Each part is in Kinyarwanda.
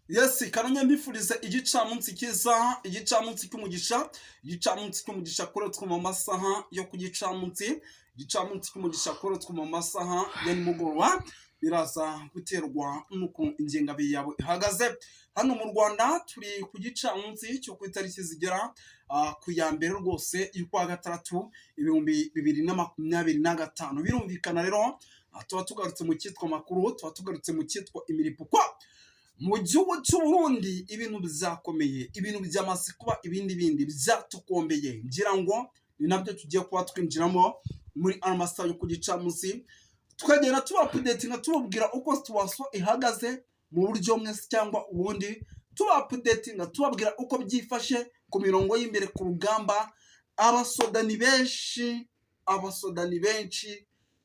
Yes, kanonye mbifurize igicamunsi kiza, igicamunsi cy'umugisha koretswe mu masaha yo ku gicamunsi, igicamunsi cy'umugisha koretswe mu masaha ya nimugoroba, biraza guterwa n'uko ingengabihe yawe ihagaze. Hano mu Rwanda turi ku gicamunsi cyo ku itariki zigera ku ya mbere rwose y'ukwa gatandatu 2025. Birumvikana rero tuba tugarutse mu cyitwa makuru, tuba tugarutse mu cyitwa imiripukwa. Mu gihugu cy'u Burundi ibintu byakomeye, ibintu byamaze kuba ibindi byatukombeye, ngira ngo ni nabyo tugiye kuba twinjiramo muri amasaha yo ku gicamunsi, tukagenda tuba updating tubabwira uko situation ihagaze mu buryo mwese cyangwa ubundi, tuba updating tubabwira uko byifashe ku mirongo y'imbere ku rugamba. Abasoda ni benshi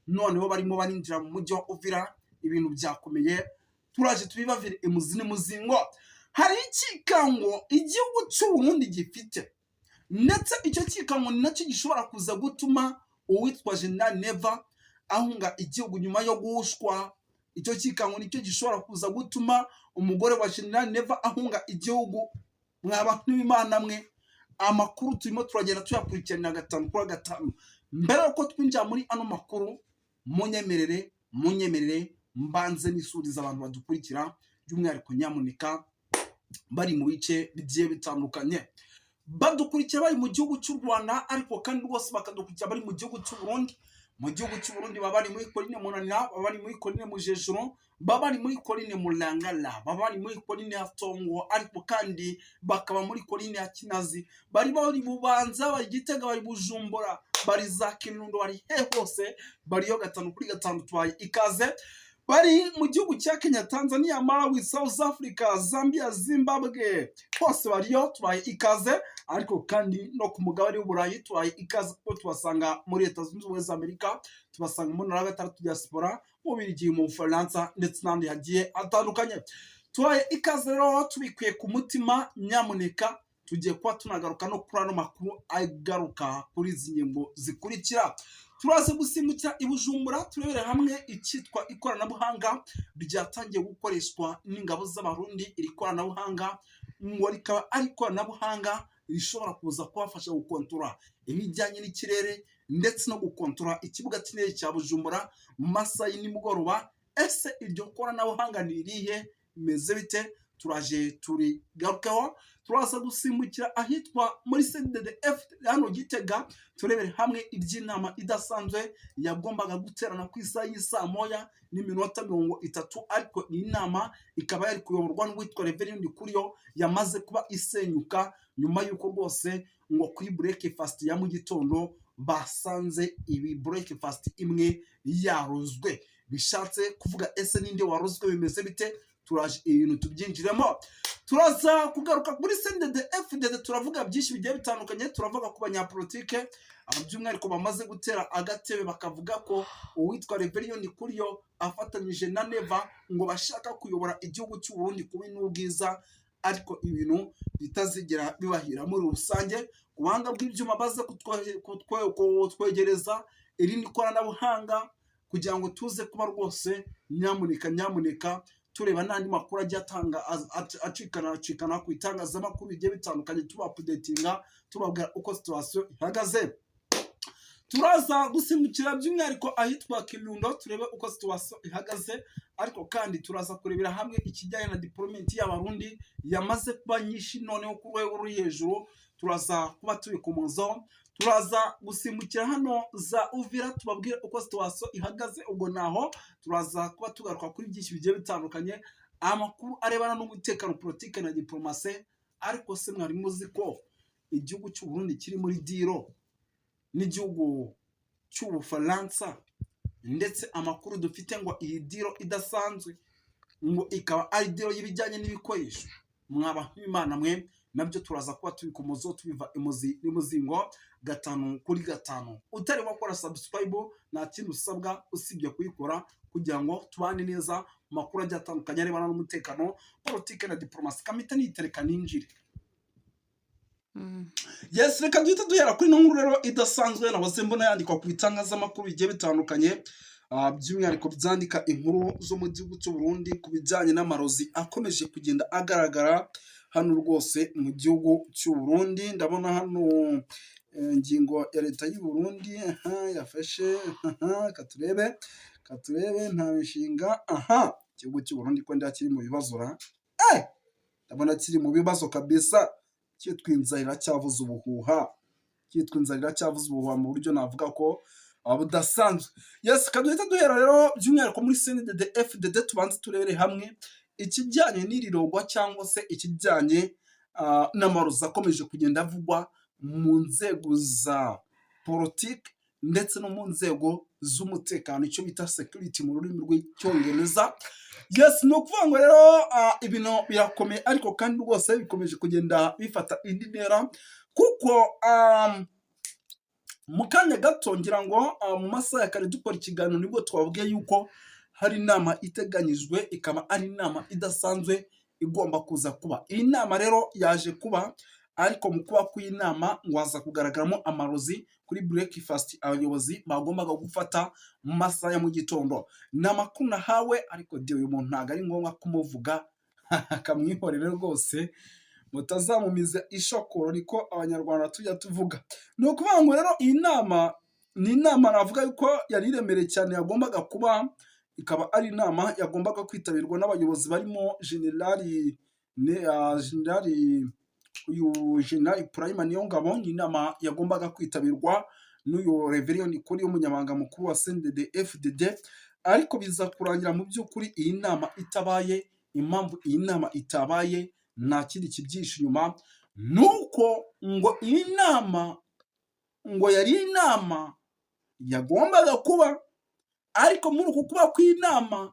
noneho barimo barinjira mu mujyi wa Uvira, ibintu byakomeye. Turaje tubibavire emuzini muzingo. Hari ikikango igihugu cy'u Burundi gifite, ndetse icyo kikango ni nacyo gishobora kuza gutuma uwitwa General Neva ahunga igihugu nyuma yo guhushwa. Icyo kikango nicyo gishobora kuza gutuma umugore wa General Neva ahunga igihugu. Mwaba n'Imana mwe, amakuru turimo turagenda tuyakurikirana gatanu kuri gatanu. Mbere uko twinjira muri ano makuru, munyemerere mbanze nisuriza abantu badukurikira, by'umwihariko nyamuneka bari mu bice bigiye bitandukanye, badukurikira bari mu gihugu cy'u Rwanda, ariko kandi rwose bakadukurikira bari mu gihugu cy'u Burundi. Mu gihugu cy'u Burundi baba bari muri Coline Munanira, baba bari muri Coline Mujejuru, baba bari muri Coline Mulangala, baba bari muri Coline ya Tongo, ariko kandi bakaba muri Coline ya Kinazi, bari Bubanza, bari Gitega, bari Bujumbura, bari za Kirundo, bari hose bariyo gatanu kuri gatanu. Twaye ikaze. Bari mu gihugu cya Kenya, Tanzania, Malawi, South Africa, Zambia, Zimbabwe, hose bariyo tubaye ikaze. Ariko kandi no ku mugabane w'Uburayi tubaye ikaze, kuko tubasanga muri Leta Zunze Ubumwe za Amerika, tubasanga mu ntara gatandatu diaspora, mu Bubiligi, mu Bufaransa ndetse n'andi hagiye atandukanye. Tubaye ikaze rero tubikuye ku mutima, nyamuneka tugiye kuba tunagaruka no kuri ano makuru agaruka kuri izi ngingo zikurikira. Turaze gusimbukira i Bujumbura, turebere hamwe icyitwa ikoranabuhanga ryatangiye gukoreshwa n'ingabo z'Abarundi. Iri koranabuhanga ngo rikaba ari ikoranabuhanga rishobora kuza kubafasha gukontora ibijyanye n'ikirere ndetse no gukontora ikibuga cy'indege cya Bujumbura mu masaha y'imugoroba. Ese iryo koranabuhanga ni irihe, bimeze bite? Turaje turigarukaho. Turaza gusimbukira ahitwa muri CNDD-F hano Gitega, turebere hamwe iby'inama idasanzwe yagombaga guterana ku isaha y'isa moya n'iminota 30, ariko iyi nama ikaba yari kuyoborwa n'uwitwa Reverend Kuriyo, yamaze kuba isenyuka nyuma y'uko rwose ngo kuri breakfast ya mu gitondo basanze ibi breakfast imwe yarozwe. Bishatse kuvuga ese ninde warozwe, bimeze bite? Turaje ibintu tubyinjiremo. Turaza kugaruka kuri CNDD-FDD, turavuga byinshi bigiye bitandukanye. Turavuga ku banyapolitike by'umwihariko bamaze gutera agatebe, bakavuga ko uwitwa Reverend Kuriyo afatanyije na Neva ngo bashaka kuyobora igihugu cy'u Burundi kubi n'ubwiza, ariko ibintu bitazigera bibahira muri rusange. Ubuhanga bw'ibyuma baze kutwegereza irindi koranabuhanga kugira ngo tuze kuba rwose nyamuneka tureba n'andi makuru agiye acikana ku itangazamakuru bigiye bitandukanye, tuba updatinga tubabwira uko situation ihagaze. Turaza gusimbukira by'umwihariko ahitwa Kirundo, turebe uko situation ihagaze, ariko kandi turaza kurebera hamwe ikijyanye na diplomacy y'Abarundi yamaze kuba nyinshi noneho ku rwego ruri hejuru. Turaza kuba tubikomozaho. Turaza gusimbukira hano za Uvira, tubabwire uko situation ihagaze. Ubwo naho turaza kuba tugaruka kuri byinshi bigiye bitandukanye, amakuru arebana n'umutekano, politike na diplomasi. Ariko se mwari muzi ko igihugu cy'u Burundi kiri muri diro n'igihugu cy'Ubufaransa, ndetse amakuru dufite ngo iyi diro idasanzwe ngo ikaba ari diro y'ibijyanye n'ibikoresho? Mwaba n'Imana mwe, nabyo turaza kuba tubikomozo tubiva imuzingo gatanu kuri gatanu. Utari wakora subscribe nta kintu usabwa usibye kuyikora, kugira ngo tubane neza mu makuru agiye atandukanye arebana n'umutekano, politike na diplomasi. Kamita nitereka ninjire. Yes, reka duhita duhera kuri nkuru rero idasanzwe nahoze mbona yandikwa ku bitangazamakuru bigiye bitandukanye. by'umwihariko byandika inkuru zo mu gihugu cy'u Burundi ku bijyanye n'amarozi akomeje kugenda agaragara hano rwose mu gihugu cy'u Burundi. Ndabona hano ingingo ya leta y'u Burundi yafashe katurebe nta mishinga igihugu cy'u Burundi ko nda kiri mu bibazo ndabona kiri mu bibazo kabisa. Cyitwa inzara iracyavuza ubuhuha mu buryo navuga ko budasanzwe. Yes, kaduhita duhera rero by'umwihariko muri CNDD FDD tubanze turebere hamwe ikijyanye n'irirogwa cyangwa se ikijyanye n'amarozi akomeje kugenda avugwa mu nzego za politiki ndetse no mu nzego z'umutekano, icyo bita security mu rurimi rw'icyongereza. Yes, ni ukuvuga ngo rero ibintu birakomeye ariko kandi rwose bikomeje kugenda bifata indi ntera, kuko mu kanya gato ngira ngo mu masaha ya kare dukora ikiganiro nibwo twavuge yuko hari inama iteganyijwe, ikaba ari inama idasanzwe igomba kuza kuba. Iyi nama rero yaje kuba, ariko mu kuba kw'iyi nama ngo haza kugaragaramo amarozi kuri breakfast abayobozi bagombaga gufata mu masaha ya mu gitondo. Ni amakuru nahawe, ariko uyu muntu ntabwo ari ngombwa kumuvuga akamwihorere rwose mutazamumiza ishokoro, niko abanyarwanda tujya tuvuga. Ni ukuvuga ngo rero iyi nama ni inama navuga yuko yari iremereye cyane yagombaga kuba, ikaba ari inama yagombaga kwitabirwa n'abayobozi barimo generali Prime Niyongabo. Ni inama yagombaga kwitabirwa n'uyu Reverien Kuri w'umunyamabanga mukuru wa CNDD FDD, ariko biza kurangira mu by'ukuri iyi nama itabaye. Impamvu iyi nama itabaye nta kindi kibyihishe inyuma, nuko ngo iyi nama ngo yari inama yagombaga kuba, ariko muri uku kuba kw'inama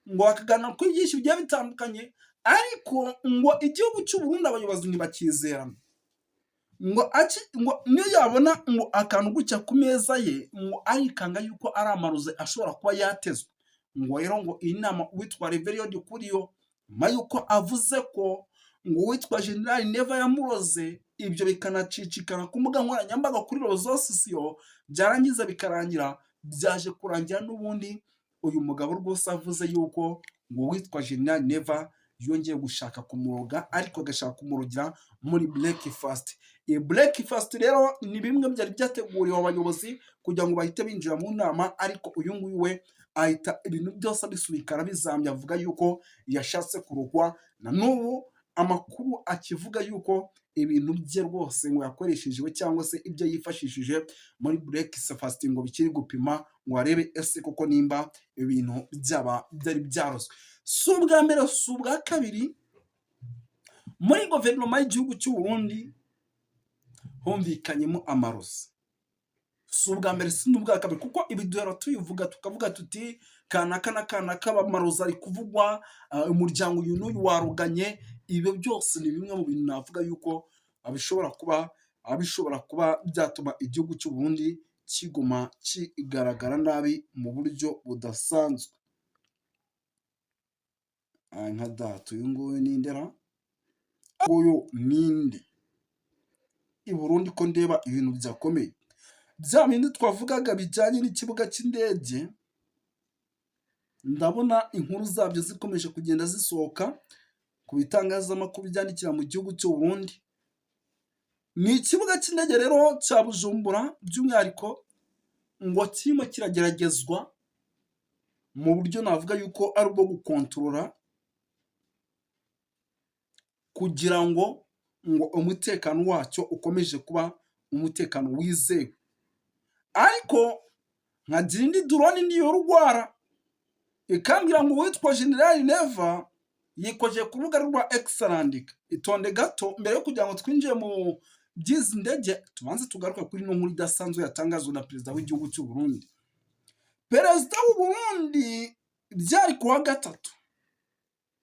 ngo hakaganira kuri byinshi bigiye bitandukanye, ariko ngo igihugu cy'u Burundi abayobozi ntibakizerana. Ngo niyo yabona ngo akantu gutya ku meza ye ngo arikanga yuko ari amarozi ashobora kuba yatezwe. Ngo rero ngo iyi nama uwitwa Reverien Kuri nyuma yuko avuze ko ngo uwitwa General Neva yamuroze, ibyo bikanacicikana ku mbuga nkoranyambaga kuri rezo sosiyo, byarangiza bikarangira byaje kurangira n'ubundi uyu mugabo rwose avuze yuko ngo uwitwa General Neva yongeye gushaka kumuroga, ariko agashaka kumurogira muri breakfast. Iyi breakfast rero ni bimwe byari byateguriwe abayobozi kugira ngo bahite binjira mu nama, ariko uyu nguyu we ahita ibintu byose abisubikana bizambye, avuga yuko yashatse kurogwa. Na n'ubu amakuru akivuga yuko ibintu bye rwose ngo yakoreshejwe cyangwa se ibyo yifashishije muri breakfast ngo bikiri gupima ngo arebe ese koko nimba ibintu byari byarozwe. Si ubwa mbere, si ubwa kabiri muri guverinoma y'igihugu cy'u Burundi humvikanyemo amarozi. Si ubwa mbere, si n'ubwa kabiri, kuko ibi duhora tuyivuga tukavuga tuti kanaka na kanaka amarozi ari kuvugwa, umuryango uyu n'uyu waruganye. Ibyo byose ni bimwe mu bintu navuga yuko bishobora kuba byatuma igihugu cy'u Burundi kiguma kigaragara nabi mu buryo budasanzwe. Nka data uyu nguyu ni ndera, uyu ninde i Burundi ko ndeba ibintu byakomeye. Bya bindi twavugaga bijyanye n'ikibuga cy'indege, ndabona inkuru zabyo zikomeje kugenda zisohoka ku bitangazamakuru byandikira mu gihugu cy'u Burundi. Ni ikibuga cy'indege rero cya Bujumbura by'umwihariko ngo kirimo kirageragezwa mu buryo navuga yuko ari ubwo gukontorora, kugira ngo umutekano wacyo ukomeje kuba umutekano wizewe. Ariko nkagira indi drone niyo rwara ikambwira ngo witwa General Neva yikoje ku rubuga rwa Excellent. Itonde gato mbere yo kugira ngo twinjiye mu by'izi ndege, tubanze tugaruka kuri no nkuru idasanzwe yatangazwe na perezida w'igihugu cy'u Burundi. Perezida w'u Burundi byari kuwa gatatu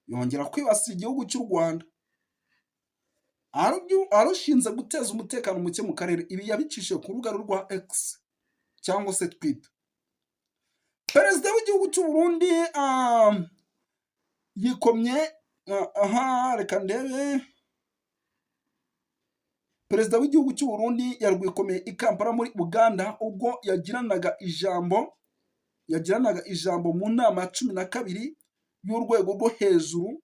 yongera kwibasira igihugu cy'u Rwanda, arushinze guteza umutekano muke mu karere. Ibi yabicishije ku rubuga rwa X cyangwa se Twitter. Perezida w'igihugu cy'u Burundi yikomye reka ndebe. Perezida w'igihugu cy'u Burundi yarwikomeye i Kampala muri Uganda ubwo yagiranaga ijambo yagiranaga ijambo mu nama ya 12 y'urwego rwo hejuru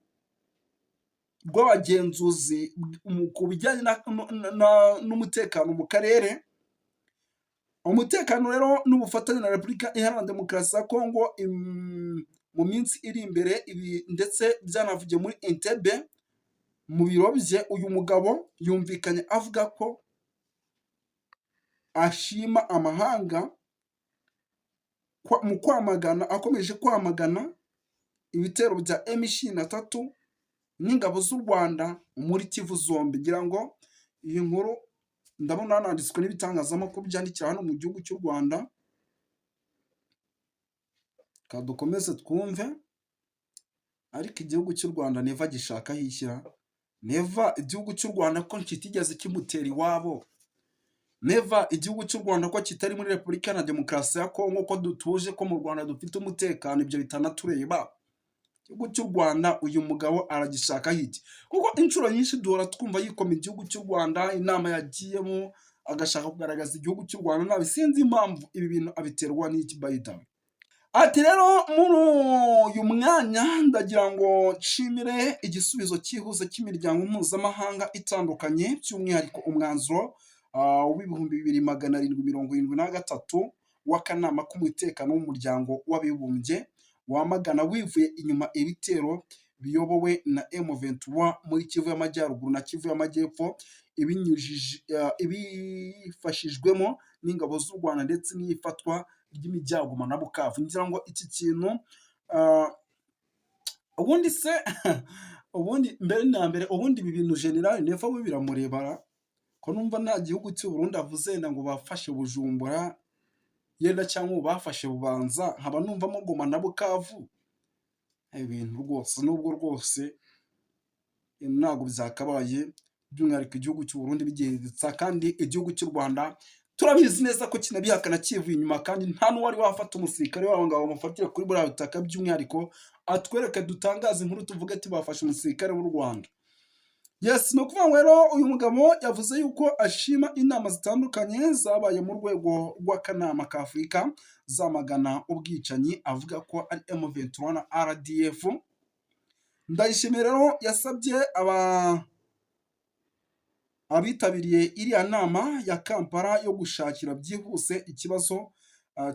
rw'abagenzuzi ku bijyanye n'umutekano mu karere. Umutekano rero n'ubufatanye na Repubulika Iharanira Demokarasi ya Kongo mu minsi iri imbere, ibi ndetse byanavugiye muri Entebbe mu biro bye. Uyu mugabo yumvikanye avuga ko ashima amahanga mu kwamagana, akomeje kwamagana ibitero bya M23 n'ingabo z'u Rwanda muri Kivu zombi. Ngira ngo iyi nkuru ndabona hananditswe n'ibitangazamakuru byandikira hano mu gihugu cy'u Rwanda. Kadukomeze twumve. Ariko igihugu cy'u Rwanda neva gishaka hishyira, neva igihugu cy'u Rwanda ko kitigeze kimutera iwabo, neva igihugu cy'u Rwanda ko kitari muri Repubulika Iharanira Demokarasi ya Kongo, ko dutuje, ko mu Rwanda dufite umutekano, ibyo bitanatureba. Igihugu cy'u Rwanda uyu mugabo aragishaka hiki? Kuko inshuro nyinshi duhora twumva yikoma igihugu cy'u Rwanda, inama yagiyemo agashaka kugaragaza igihugu cy'u Rwanda nabi. Sinzi impamvu ibi bintu abiterwa n'iki bayita. Ati rero muri uyu mwanya ndagira ngo nshimire igisubizo cyihuse cy'imiryango mpuzamahanga itandukanye, by'umwihariko umwanzuro w'ibihumbi 2773 w'akanama k'umutekano w'umuryango w'abibumbye wamagana wivuye inyuma ibitero biyobowe na M23 muri Kivu y'Amajyaruguru na Kivu y'Amajyepfo, ibifashijwemo n'ingabo z'u Rwanda ndetse n'ifatwa ry'imijyaguma na Bukavu. Ngira ngo iki kintu ubundi se ubundi mbere na mbere, ubundi ibi bintu General Neva we biramureba ko numva nta gihugu cy'u Burundi avuze ngo bafashe Bujumbura yenda cyangwa bafashe Bubanza, nkaba numvamo Goma na Bukavu. Ibintu rwose nubwo rwose ntabwo byakabaye, by'umwihariko igihugu cy'u Burundi bigendetsa, kandi igihugu cy'u Rwanda turabizi neza ko kinabihakana kivuye inyuma, kandi nta n'uwari wafata umusirikare wabo ngo bamufatire kuri buriya butaka. By'umwihariko atwereke, dutangaze inkuru tuvuge ati bafashe umusirikare w'u Rwanda. Yes, no kuvuga ngo rero uyu mugabo yavuze yuko ashima inama zitandukanye zabaye mu rwego rw'akanama ka Afurika zamagana ubwicanyi, avuga ko ari M23 na RDF. Ndayishimiye rero yasabye abitabiriye iriya nama ya Kampala yo gushakira byihuse ikibazo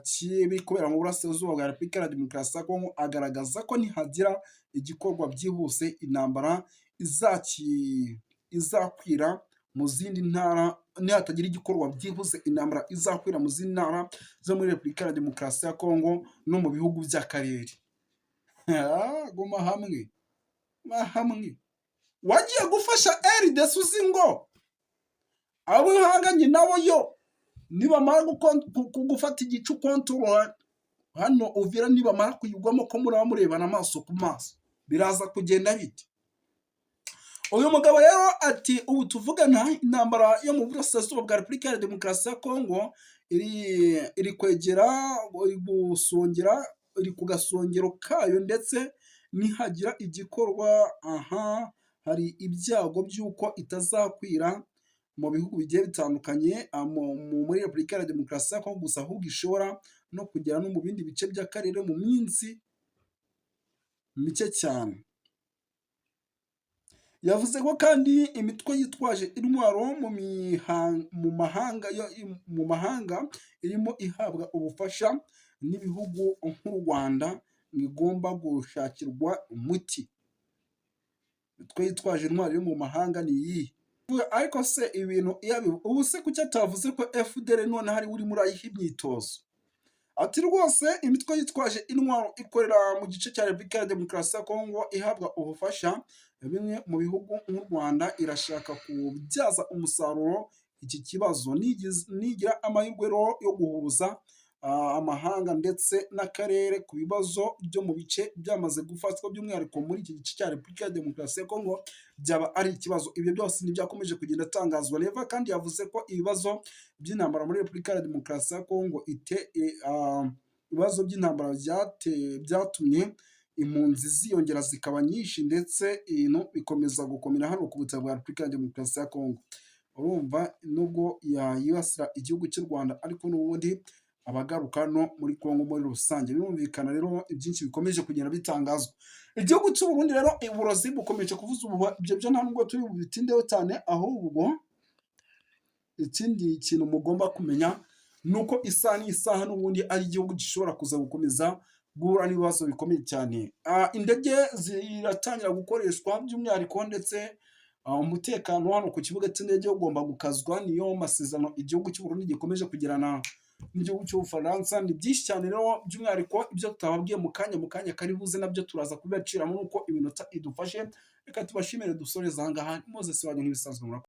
kiri kubera mu burasirazuba bwa Repubulika Iharanira Demokarasi ya Kongo, agaragaza ko nihagira igikorwa byihuse intambara izakwira mu zindi ntara, nihatagira igikorwa byihuse intambara izakwira mu zindi ntara zo muri Repubulika Iharanira Demokarasi ya Kongo no mu bihugu by'akarere. Guma hamwe wagiye gufasha RDC uzi ngo abo uhanganye nabo yo nibamara gufata igicu control hano Uvira, nibamara kuyigwamo ko muraba murebana amaso ku maso, biraza kugenda bite? Uyu mugabo rero ati ubu tuvugana intambara yo mu burasirazuba bwa Repubulika Iharanira Demokarasi ya Kongo iri kwegera, iri ku gasongero kayo, ndetse nihagira igikorwa hari ibyago by'uko itazakwira mu bihugu bigiye bitandukanye muri Repubulika Iharanira Demokarasi ya Kongo gusa, ahubwo ishobora no kugera no mu bindi bice by'akarere mu minsi mike cyane. Yavuze ko kandi imitwe yitwaje intwaro mu mahanga irimo ihabwa ubufasha n'ibihugu nk'u Rwanda igomba gushakirwa umuti. Imitwe yitwaje intwaro iri mu mahanga ni iyi. Ariko se ibintu ubu se kuki atavuze ko FDL none hari uri muri ayiha imyitozo? Ati rwose imitwe yitwaje intwaro ikorera mu gice cya Repubulika Iharanira Demokarasi ya Kongo ihabwa ubufasha bimwe mu bihugu nk'u Rwanda irashaka kubyaza umusaruro iki kibazo, nigira amahirwe yo guhuza amahanga ndetse n'akarere ku bibazo byo mu bice byamaze gufatwa, by'umwihariko muri iki gice cya Repubulika ya Demokarasi ya Kongo byaba ari ikibazo. Ibyo byose ntibyakomeje kugenda atangazwa neva, kandi yavuze ko ibibazo by'intambara muri Repubulika ya Demokarasi ya Kongo ibibazo by'intambara byatumye impunzi ziyongera zikaba nyinshi, ndetse ibintu bikomeza gukomera hano ku butaka bwa Repubulika ya Demokarasi ya Kongo. Urumva nubwo yibasira igihugu cy'u Rwanda, ariko n'ubundi abagaruka no muri Kongo muri rusange. Birumvikana rero ibyinshi bikomeje kugenda bitangazwa. Igihugu cy'u Burundi rero uburozi bukomeje kuvuza ubuhuha, ibyo byo nta nubwo turi bubitindeho cyane, ahubwo ikindi kintu mugomba kumenya ni uko isaha n'isaha n'ubundi ari igihugu gishobora kuza gukomeza guhura n'ibibazo bikomeye cyane. Indege ziratangira gukoreshwa by'umwihariko, ndetse umutekano hano ku kibuga cy'indege ugomba gukazwa. Niyo masezerano igihugu cy'u Burundi gikomeje kugirana n'igihugu cy'Ubufaransa. Ni byinshi cyane rero, by'umwihariko ibyo tutababwiye mu kanya kari buze nabyo turaza kubibaciramo nuko iminota idufashe. Reka tubashimire dusoreze aha ngaha. Moses wanyu nk'ibisanzwe.